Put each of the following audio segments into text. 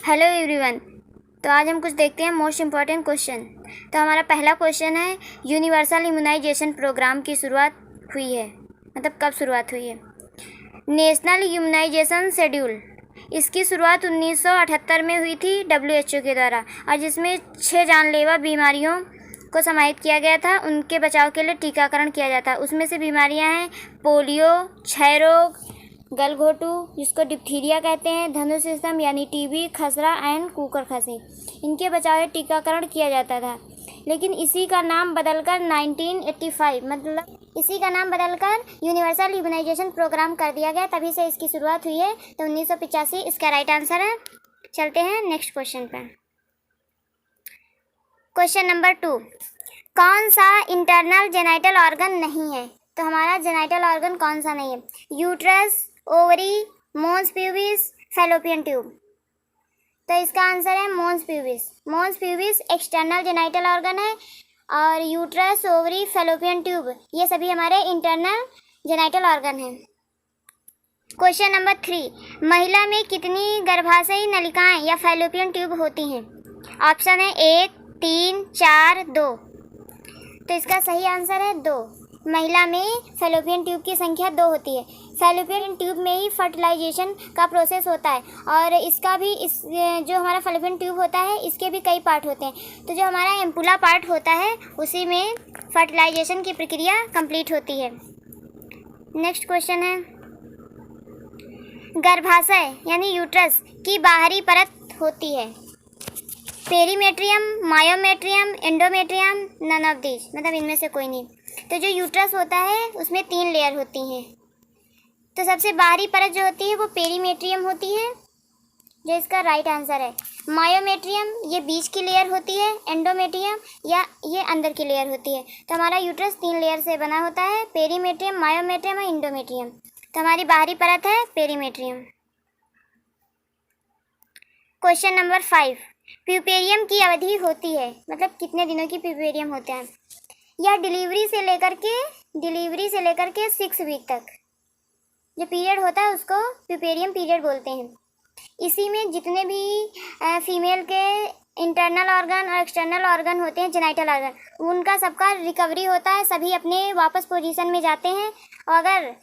Hello everyone. तो आज हम कुछ देखते हैं मोस्ट इम्पॉर्टेंट क्वेश्चन। तो हमारा पहला क्वेश्चन है, यूनिवर्सल इम्यूनाइजेशन प्रोग्राम की शुरुआत हुई है, मतलब कब शुरुआत हुई है। नेशनल इम्यूनाइजेशन शेड्यूल, इसकी शुरुआत 1978 में हुई थी WHO के द्वारा, और जिसमें 6 जानलेवा बीमारियों को समाहित किया गया था। उनके बचाव के लिए टीकाकरण किया जाता है। उसमें से बीमारियां हैं पोलियो, क्षय रोग, गलघोटू जिसको डिप्थीरिया कहते हैं, धनुष स्तंभ यानी टीबी, खसरा एंड कुकर खांसी। इनके बचाव में टीकाकरण किया जाता था। लेकिन इसी का नाम बदलकर 1985 मतलब इसी का नाम बदलकर यूनिवर्सल इम्यूनाइजेशन प्रोग्राम कर दिया गया। तभी से इसकी शुरुआत हुई है। तो 1985 इसका राइट आंसर है। चलते हैं नेक्स्ट क्वेश्चन पर। क्वेश्चन नंबर 2, कौन सा इंटरनल जेनाइटल ऑर्गन नहीं है। तो हमारा जेनाइटल ऑर्गन कौन सा नहीं है? Uterus, ovary, mons pubis, fallopian tube. तो इसका आंसर है mons pubis. Mons pubis external genital organ है, और यूट्रस, ओवरी, फैलोपियन ट्यूब ये सभी हमारे इंटरनल जेनाइटल ऑर्गन हैं। क्वेश्चन नंबर 3, महिला में कितनी गर्भाशयी नलिकाएं या फैलोपियन ट्यूब होती हैं? ऑप्शन है 1, 3, 4, 2। तो इसका सही आंसर है 2। महिला में फैलोपियन ट्यूब की संख्या 2 होती है। फैलोपियन ट्यूब में ही फर्टिलाइजेशन का प्रोसेस होता है, और इसका भी जो हमारा फैलोपियन ट्यूब होता है इसके भी कई पार्ट होते हैं। तो जो हमारा एम्पुला पार्ट होता है उसी में फर्टिलाइजेशन की प्रक्रिया कंप्लीट होती है। नेक्स्ट क्वेश्चन है, गर्भाशय यानी यूट्रस की बाहरी परत होती है perimetrium, myometrium, endometrium, none of these, मतलब इनमें से कोई नहीं। तो जो यूट्रस होता है उसमें 3 लेयर होती हैं। तो सबसे बाहरी परत जो होती है वो पेरीमेट्रियम होती है, जो इसका राइट आंसर है। मायोमेट्रियम ये बीच की लेयर होती है, एंडोमेट्रियम या ये अंदर की लेयर होती है। तो हमारा यूट्रस 3 लेयर से बना होता है, पेरीमेट्रियम, मायोमेट्रियम और एंडोमेट्रियम। तो हमारी बाहरी परत है पेरीमेट्रियम। क्वेश्चन नंबर 5, प्यूपेरियम की अवधि होती है, मतलब कितने दिनों की प्यूपेरियम होते हैं? या डिलीवरी से लेकर के 6 वीक तक जो पीरियड होता है उसको प्यूपेरियम पीरियड बोलते हैं। इसी में जितने भी फीमेल के इंटरनल ऑर्गन और एक्सटर्नल ऑर्गन होते हैं, जेनाइटल ऑर्गन, उनका सबका रिकवरी होता है, सभी अपने वापस पोजीशन में जाते हैं। और अगर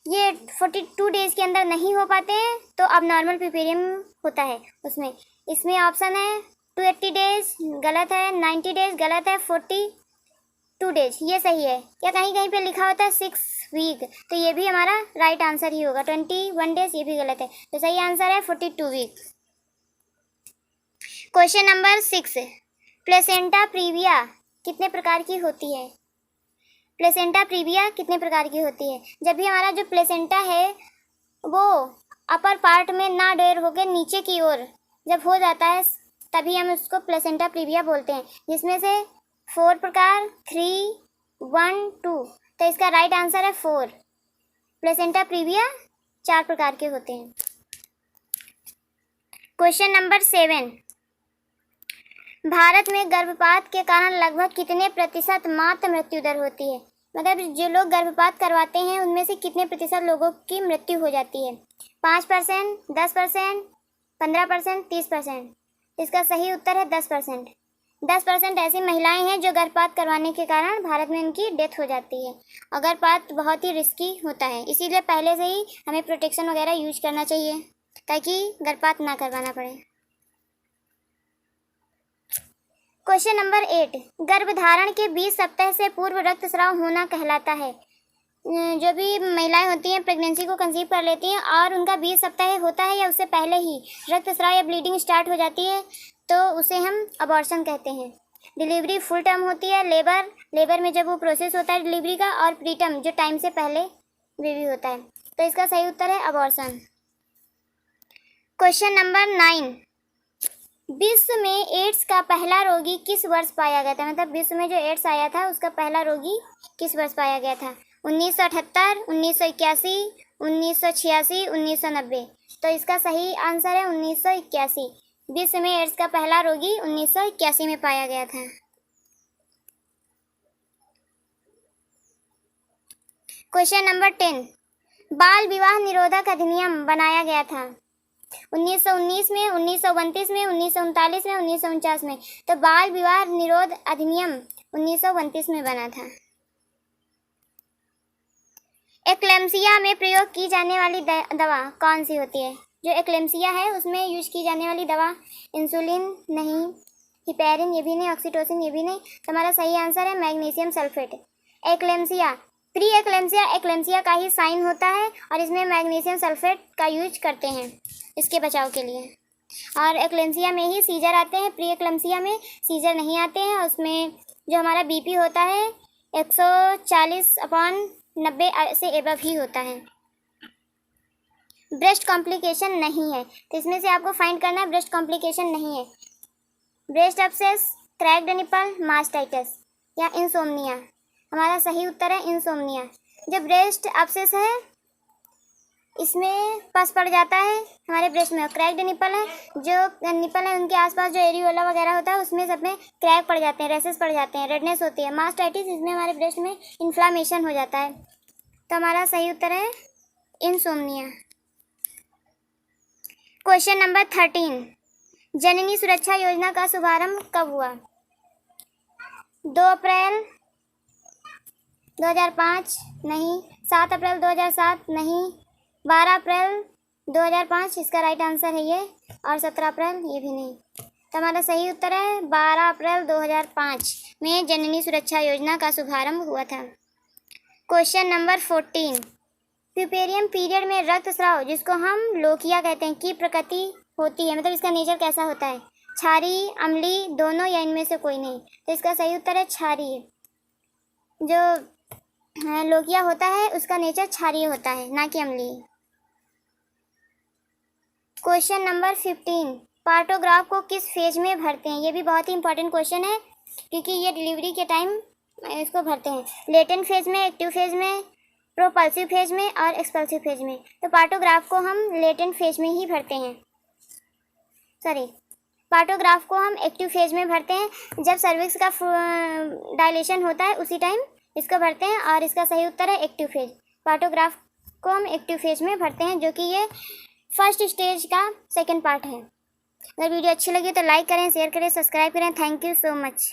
ये 42 डेज़ के अंदर नहीं हो पाते हैं तो अब नॉर्मल प्यूपेरियम होता है उसमें। इसमें ऑप्शन है 280 डेज गलत है, 90 डेज गलत है, 42 डेज ये सही है। या कहीं कहीं पे लिखा होता है 6 वीक, तो ये भी हमारा राइट आंसर ही होगा। 21 डेज ये भी गलत है, तो सही आंसर है 42 week. Question number 6, placenta previa कितने प्रकार की होती है? प्लेसेंटा प्रीविया कितने प्रकार की होती है? जब भी हमारा जो प्लेसेंटा है वो अपर पार्ट में ना डेर होकर नीचे की ओर जब हो जाता है तभी हम उसको प्लेसेंटा प्रीविया बोलते हैं, जिसमें से 4 प्रकार 3, 1, 2। तो इसका राइट आंसर है 4। प्लेसेंटा प्रीविया 4 प्रकार के होते हैं। क्वेश्चन नंबर 7, भारत में गर्भपात के कारण लगभग कितने प्रतिशत मातृ मृत्यु दर होती है? मतलब जो लोग गर्भपात करवाते हैं उनमें से कितने प्रतिशत लोगों की मृत्यु हो जाती है? 5%, 10%, 15%, 30%। इसका सही उत्तर है 10%। 10% ऐसी महिलाएं हैं जो गर्भपात करवाने के कारण भारत में उनकी डेथ हो जाती है। और गर्भपात बहुत ही रिस्की होता है, इसीलिए पहले से ही हमें प्रोटेक्शन वगैरह यूज करना चाहिए ताकि गर्भपात ना करवाना पड़े। क्वेश्चन नंबर 8, गर्भधारण के 20 सप्ताह से पूर्व रक्तस्राव होना कहलाता है। जो भी महिलाएं होती हैं प्रेगनेंसी को कंसीव कर लेती हैं और उनका 20 सप्ताह होता है या उससे पहले ही रक्तस्राव या ब्लीडिंग स्टार्ट हो जाती है तो उसे हम अबॉर्शन कहते हैं। डिलीवरी फुल टर्म होती है, लेबर में जब वो प्रोसेस होता है डिलीवरी का, और प्रीटर्म जो टाइम से पहले बेबी होता है। तो इसका सही उत्तर है अबॉर्शन। क्वेश्चन नंबर 9, विश्व में एड्स का पहला रोगी किस वर्ष पाया गया था? मतलब विश्व में जो एड्स आया था उसका पहला रोगी किस वर्ष पाया गया था? 1978, 1981, 1986, 1990। तो इसका सही आंसर है 1981। विश्व में एड्स का पहला रोगी 1981 में पाया गया था। क्वेश्चन नंबर 10, बाल विवाह निरोधक अधिनियम बनाया गया था 1919 में, 1932 में, 1939 में, 1949 में। तो बाल विवाह निरोध अधिनियम 1932 में बना था। एक्लेम्सिया में प्रयोग की जाने वाली दवा कौन सी होती है? जो एक्लेम्सिया है उसमें यूज की जाने वाली दवा इंसुलिन नहीं, हिपेरिन ये भी नहीं, ऑक्सीटोसिन ये भी नहीं। तो हमारा सही आंसर है magnesium sulphate. Eclampsia, pre eclampsia eclampsia का ही साइन होता है और इसमें मैग्नीशियम सल्फेट का यूज करते हैं इसके बचाव के लिए। और एक्लेम्सिया में ही सीजर आते हैं, प्री एक्लेम्सिया में सीजर नहीं आते हैं। उसमें जो हमारा बीपी होता है 140/90 से एबव ही होता है। ब्रेस्ट कॉम्प्लिकेशन नहीं है, तो इसमें से आपको फाइंड करना है ब्रेस्ट कॉम्प्लिकेशन नहीं है। Breast abscess, cracked nipple, mastitis या इंसोम्निया। हमारा सही उत्तर है इंसोम्निया। जो ब्रेस्ट एब्सेस है इसमें पस पड़ जाता है हमारे ब्रेस्ट में। क्रैक्ड निपल है, जो निपल है उनके आसपास जो एरियोला वगैरह होता है उसमें सब में क्रैक पड़ जाते हैं, रेसेस पड़ जाते हैं, रेडनेस होती है। मास्टाइटिस, इसमें हमारे ब्रेस्ट में इन्फ्लामेशन हो जाता है। तो हमारा सही उत्तर है इंसोम्निया। क्वेश्चन नंबर 13, जननी सुरक्षा योजना का शुभारंभ कब हुआ? 2 अप्रैल 2005 नहीं, 7 अप्रैल 2007 नहीं, 12 अप्रैल 2005 इसका राइट आंसर है ये, और 17 अप्रैल ये भी नहीं। तो हमारा सही उत्तर है 12 अप्रैल 2005 में जननी सुरक्षा योजना का शुभारंभ हुआ था। क्वेश्चन नंबर 14, प्यूपेरियम पीरियड में रक्तस्राव जिसको हम लोकिया कहते हैं की प्रकृति होती है, मतलब इसका नेचर कैसा होता है? क्षारीय, अम्लीय, दोनों या इनमें से कोई नहीं। तो इसका सही उत्तर है क्षारीय। जो लोकिया होता है उसका नेचर क्षारीय होता है, ना कि अम्लीय। क्वेश्चन नंबर 15, पार्टोग्राफ को किस फेज में भरते हैं? ये भी बहुत ही इंपॉर्टेंट क्वेश्चन है क्योंकि ये डिलीवरी के टाइम इसको भरते हैं। लेटेंट फेज में, एक्टिव फेज में, प्रोपल्सिव फेज में और एक्सपल्सिव फेज में। तो पार्टोग्राफ को हम लेटेंट फेज में ही भरते हैं, पार्टोग्राफ को हम एक्टिव फेज में भरते हैं। जब सर्विक्स का डायलेशन होता है उसी टाइम इसको भरते हैं, और इसका सही उत्तर है एक्टिव फेज। पार्टोग्राफ को हम एक्टिव फेज में भरते हैं, जो कि ये फर्स्ट स्टेज का सेकंड पार्ट है। अगर वीडियो अच्छी लगी तो लाइक करें, शेयर करें, सब्सक्राइब करें। Thank you so much.